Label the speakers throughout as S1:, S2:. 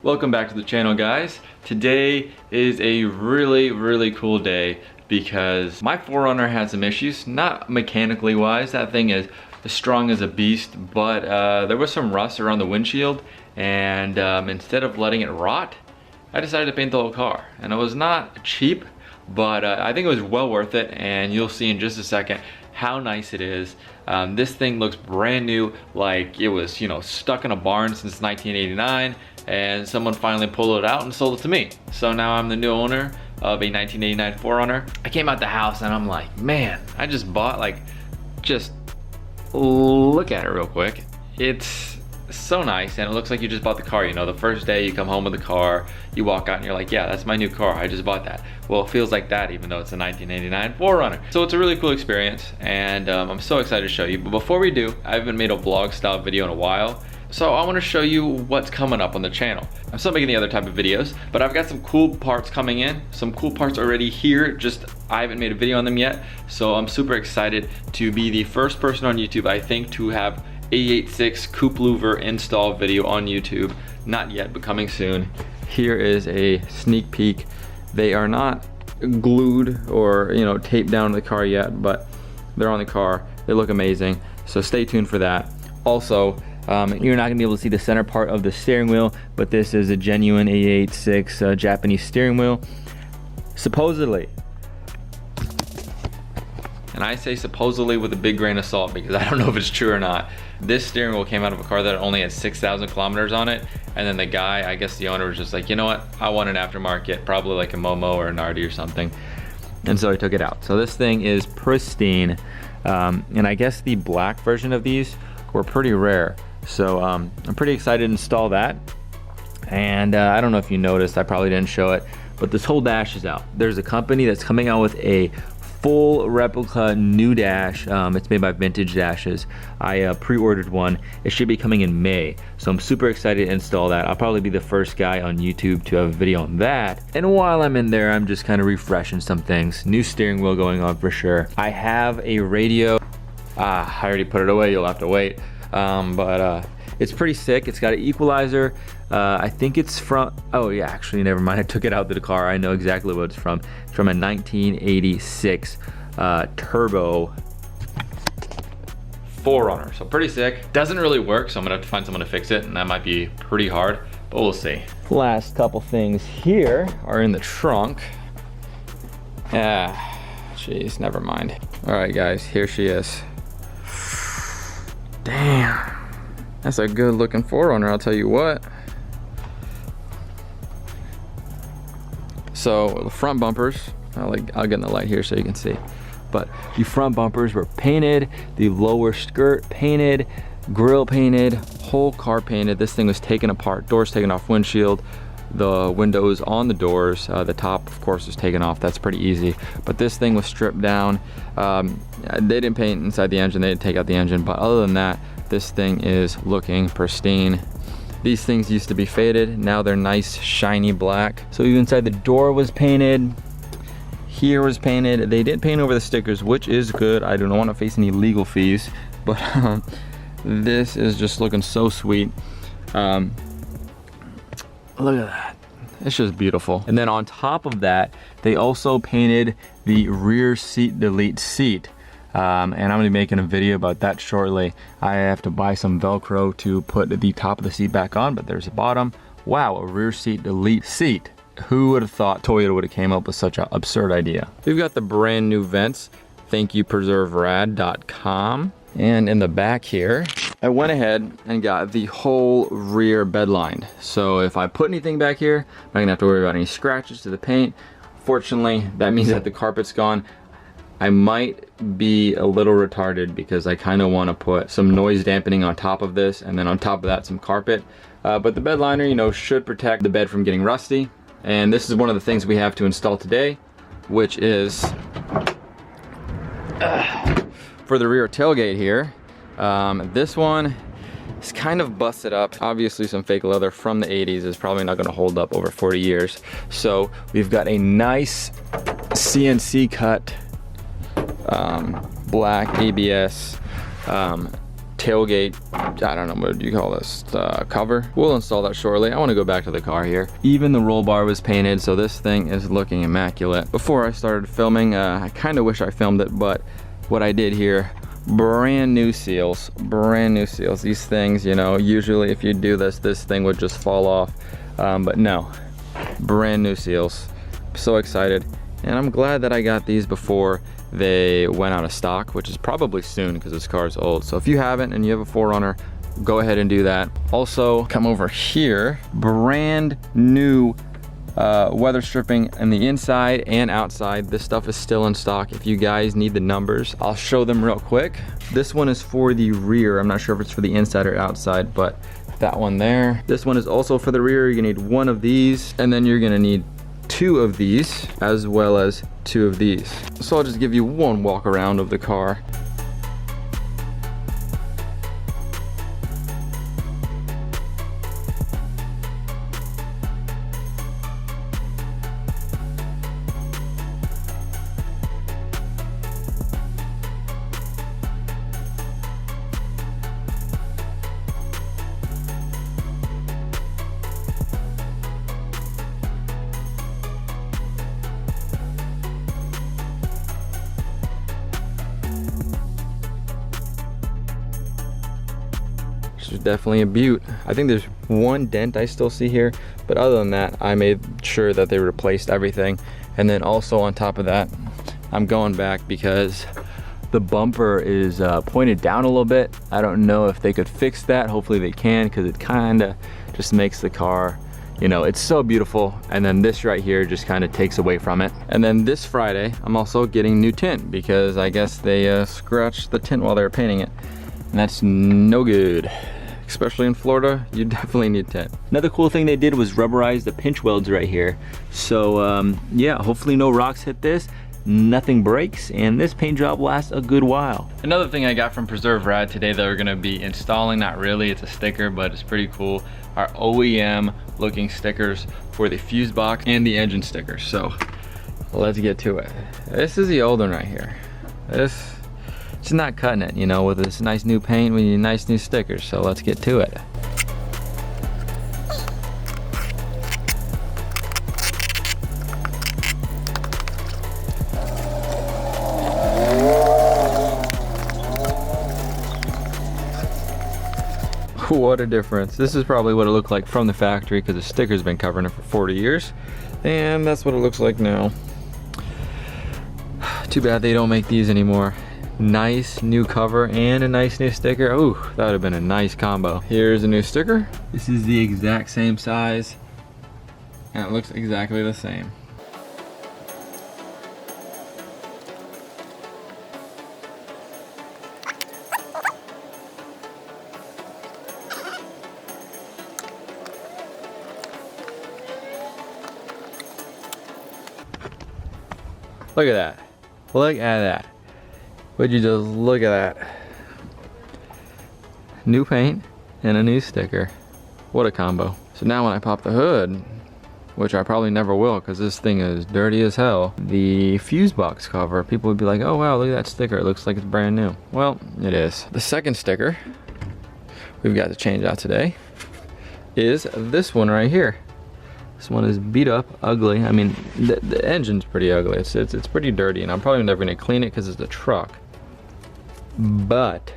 S1: Welcome back to the channel, guys. Today is a really cool day because my 4Runner had some issues, not mechanically wise. That thing is as strong as a beast, but there was some rust around the windshield, and instead of letting it rot, I decided to paint the whole car. And it was not cheap, but I think it was well worth it, and you'll see in just a second how nice it is. This thing looks brand new, like it was, stuck in a barn since 1989, and someone finally pulled it out and sold it to me. So now I'm the new owner of a 1989 4Runner. I came out the house and I'm like, man, I just bought, just look at it real quick. It's so nice, and it looks like you just bought the car. The first day you come home with the car, you walk out and you're like, yeah, that's my new car, I just bought that. Well, it feels like that even though it's a 1989 4Runner. So it's a really cool experience, and I'm so excited to show you. But before we do, I haven't made a vlog style video in a while, so I want to show you what's coming up on the channel. I'm still making the other type of videos, but I've got some cool parts coming in, some cool parts already here, just I haven't made a video on them yet. So I'm super excited to be the first person on YouTube, I think, to have A86 coupe louver install video on YouTube. Not yet, but coming soon. Here is a sneak peek. They are not glued or taped down to the car yet, but they're on the car. They look amazing, so stay tuned for that. Also, you're not gonna be able to see the center part of the steering wheel, but this is a genuine A86 Japanese steering wheel. Supposedly, and I say supposedly with a big grain of salt because I don't know if it's true or not, this steering wheel came out of a car that only had 6,000 kilometers on it, and then the guy, I guess the owner, was just like, you know what, I want an aftermarket, probably like a Momo or a Nardi or something, and so I took it out. So this thing is pristine, and I guess the black version of these were pretty rare, so I'm pretty excited to install that. And I don't know if you noticed, I probably didn't show it, but this whole dash is out. There's a company that's coming out with a full replica new dash. It's made by Vintage Dashes. I pre-ordered one. It should be coming in May, so I'm super excited to install that. I'll probably be the first guy on YouTube to have a video on that. And while I'm in there, I'm just kind of refreshing some things. New steering wheel going on for sure. I have a radio. I already put it away, you'll have to wait. But it's pretty sick. It's got an equalizer. I think it's from, oh yeah, actually never mind, I took it out to the car. I know exactly what it's from. It's from a 1986 turbo 4Runner, so pretty sick. Doesn't really work, so I'm gonna have to find someone to fix it, and that might be pretty hard, but we'll see. Last couple things here are in the trunk. Jeez, never mind. All right guys, here she is. Damn, that's a good looking 4Runner, I'll tell you what. So the front bumpers, I'll get in the light here so you can see, but the front bumpers were painted, the lower skirt painted, grille painted, whole car painted. This thing was taken apart, doors taken off windshield, the windows on the doors, the top of course was taken off. That's pretty easy, but this thing was stripped down. They didn't paint inside the engine, they didn't take out the engine, but other than that, this thing is looking pristine. These things used to be faded, now they're nice shiny black. So even inside the door was painted, here was painted. They did paint over the stickers, which is good. I don't want to face any legal fees, but this is just looking so sweet. Look at that, it's just beautiful. And then on top of that, they also painted the rear seat delete seat. And I'm gonna be making a video about that shortly. I have to buy some Velcro to put the top of the seat back on, but there's a bottom. Wow, a rear seat delete seat. Who would have thought Toyota would have came up with such an absurd idea? We've got the brand new vents. Thank you, preserverad.com. And in the back here, I went ahead and got the whole rear bed lined. So if I put anything back here, I'm not gonna have to worry about any scratches to the paint. Fortunately, that means that the carpet's gone. I might be a little retarded because I kind of want to put some noise dampening on top of this, and then on top of that some carpet. But the bed liner, should protect the bed from getting rusty. And this is one of the things we have to install today, which is for the rear tailgate here. This one is kind of busted up. Obviously some fake leather from the 80s is probably not going to hold up over 40 years. So we've got a nice CNC cut black ABS tailgate, I don't know, what do you call this, cover. We'll install that shortly. I want to go back to the car here. Even the roll bar was painted, so this thing is looking immaculate. Before I started filming, I kind of wish I filmed it, but what I did here, brand new seals, brand new seals. These things, you know, usually if you do this thing would just fall off, but no, brand new seals. So excited, and I'm glad that I got these before they went out of stock, which is probably soon because this car is old. So if you haven't and you have a 4Runner, go ahead and do that. Also, come over here, brand new weather stripping on the inside and outside. This stuff is still in stock. If you guys need the numbers, I'll show them real quick. This one is for the rear. I'm not sure if it's for the inside or outside, but that one there. This one is also for the rear. You're gonna need one of these, and then you're gonna need two of these, as well as two of these. So I'll just give you one walk around of the car. There's definitely a beaut. I think there's one dent I still see here, but other than that, I made sure that they replaced everything. And then also on top of that, I'm going back because the bumper is pointed down a little bit. I don't know if they could fix that. Hopefully they can, because it kind of just makes the car, you know, it's so beautiful. And then this right here just kind of takes away from it. And then this Friday, I'm also getting new tint because I guess they scratched the tint while they were painting it. And that's no good. Especially in Florida, you definitely need tint. Another cool thing they did was rubberize the pinch welds right here. So yeah, hopefully no rocks hit this, nothing breaks, and this paint job lasts a good while. Another thing I got from Preserve Rad today that we're gonna be installing, not really, it's a sticker, but it's pretty cool, are OEM looking stickers for the fuse box and the engine stickers. So let's get to it. This is the old one right here. This, it's not cutting it, you know, with this nice new paint, we need nice new stickers, so let's get to it. What a difference. This is probably what it looked like from the factory because the sticker's been covering it for 40 years. And that's what it looks like now. Too bad they don't make these anymore. Nice new cover and a nice new sticker. Ooh, that would have been a nice combo. Here's a new sticker. This is the exact same size and it looks exactly the same. Look at that. Look at that. Would you just look at that? New paint and a new sticker. What a combo. So now when I pop the hood, which I probably never will because this thing is dirty as hell, the fuse box cover, people would be like, oh wow, look at that sticker. It looks like it's brand new. Well, it is. The second sticker we've got to change out today is this one right here. This one is beat up, ugly. I mean, the engine's pretty ugly. It's pretty dirty, and I'm probably never gonna clean it because it's a truck. But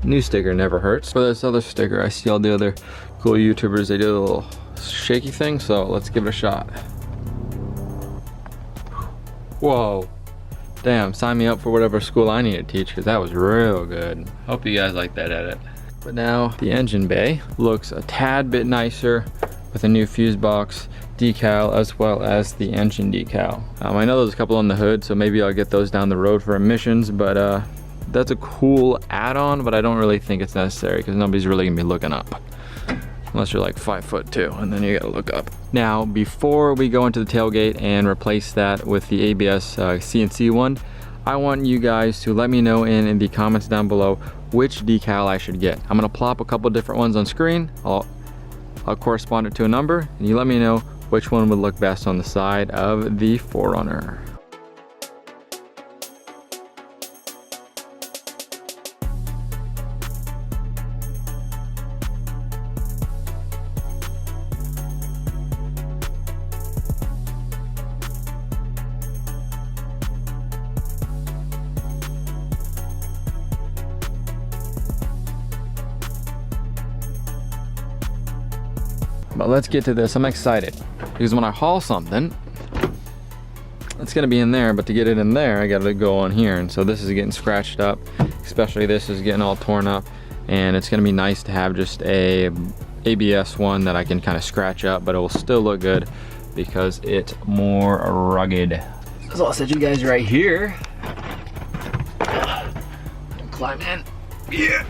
S1: new sticker never hurts. For this other sticker, I see all the other cool YouTubers, they do a little shaky thing, so let's give it a shot. Whoa. Damn, sign me up for whatever school I need to teach because that was real good. Hope you guys like that edit. But now the engine bay looks a tad bit nicer with a new fuse box decal as well as the engine decal. I know there's a couple on the hood, so maybe I'll get those down the road for emissions, but that's a cool add-on, but I don't really think it's necessary because nobody's really gonna be looking up. Unless you're like 5'2", and then you gotta look up. Now, before we go into the tailgate and replace that with the ABS CNC one, I want you guys to let me know in the comments down below which decal I should get. I'm gonna plop a couple different ones on screen. I'll correspond it to a number, and you let me know which one would look best on the side of the 4Runner. But let's get to this. I'm excited because when I haul something, it's gonna be in there, but to get it in there, I gotta go on here. And so this is getting scratched up, especially this is getting all torn up. And it's gonna be nice to have just a ABS one that I can kind of scratch up, but it will still look good because it's more rugged. So I'll set you guys right here. Climb in. Yeah.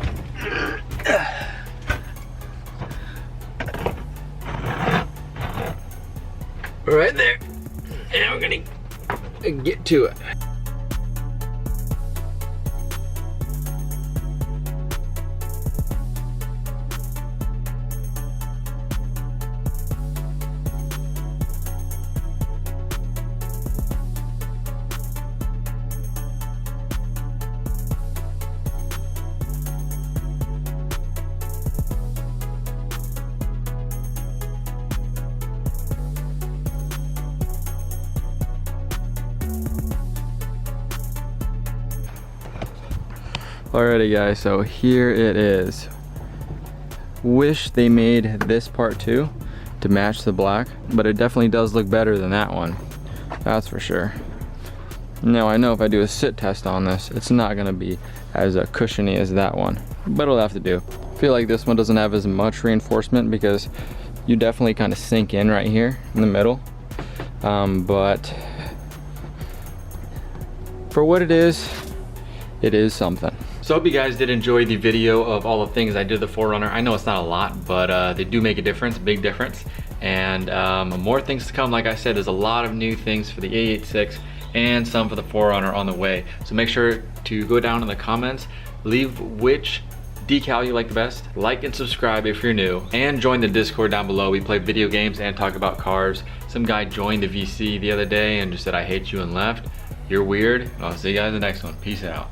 S1: Right there. And we're gonna get to it. Alrighty guys, so here it is. Wish they made this part too to match the black, but it definitely does look better than that one. That's for sure. Now I know if I do a sit test on this, it's not gonna be as cushiony as that one, but it'll have to do. I feel like this one doesn't have as much reinforcement because you definitely kind of sink in right here in the middle. But for what it is something. So I hope you guys did enjoy the video of all the things I did the 4Runner. I know it's not a lot, but they do make a difference, big difference. And more things to come. Like I said, there's a lot of new things for the A86 and some for the 4Runner on the way. So make sure to go down in the comments, leave which decal you like the best, like and subscribe if you're new, and join the Discord down below. We play video games and talk about cars. Some guy joined the VC the other day and just said, I hate you, and left. You're weird. I'll see you guys in the next one. Peace out.